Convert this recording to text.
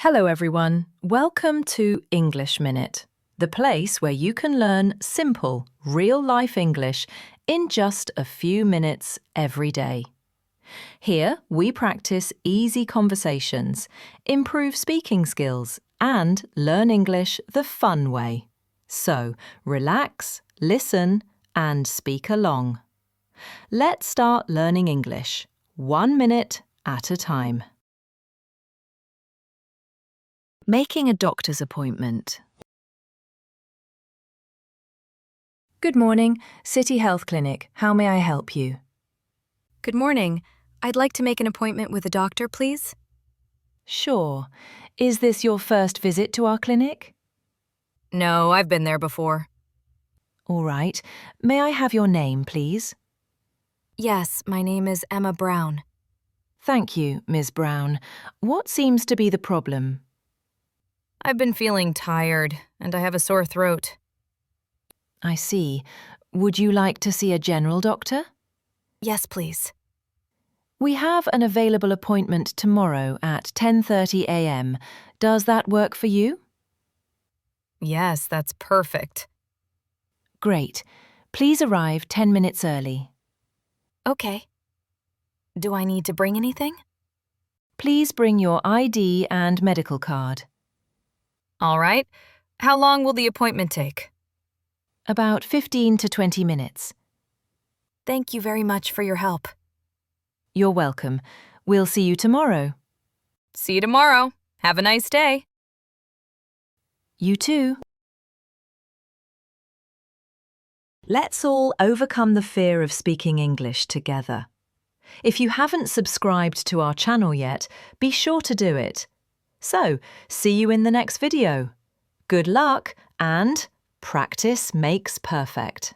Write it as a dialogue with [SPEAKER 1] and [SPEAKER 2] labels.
[SPEAKER 1] Hello everyone, welcome to English Minute, the place where you can learn simple, real-life English in just a few minutes every day. Here we practice easy conversations, improve speaking skills, and learn English the fun way. So, relax, listen, and speak along. Let's start learning English, 1 minute at a time. Making a doctor's appointment. Good morning, City Health Clinic. How may I help you?
[SPEAKER 2] Good morning. I'd like to make an appointment with a doctor, please.
[SPEAKER 1] Sure. Is this your first visit to our clinic?
[SPEAKER 2] No, I've been there before.
[SPEAKER 1] All right. May I have your name, please?
[SPEAKER 2] Yes, my name is Emma Brown.
[SPEAKER 1] Thank you, Ms. Brown. What seems to be the problem?
[SPEAKER 2] I've been feeling tired, and I have a sore throat.
[SPEAKER 1] I see. Would you like to see a general doctor?
[SPEAKER 2] Yes, please.
[SPEAKER 1] We have an available appointment tomorrow at 10:30 a.m. Does that work for you?
[SPEAKER 2] Yes, that's perfect.
[SPEAKER 1] Great. Please arrive 10 minutes early.
[SPEAKER 2] Okay. Do I need to bring anything?
[SPEAKER 1] Please bring your ID and medical card.
[SPEAKER 2] All right. How long will the appointment take?
[SPEAKER 1] About 15 to 20 minutes.
[SPEAKER 2] Thank you very much for your help.
[SPEAKER 1] You're welcome. We'll see you tomorrow.
[SPEAKER 2] See you tomorrow. Have a nice day.
[SPEAKER 1] You too. Let's all overcome the fear of speaking English together. If you haven't subscribed to our channel yet, be sure to do it. So, see you in the next video. Good luck and practice makes perfect.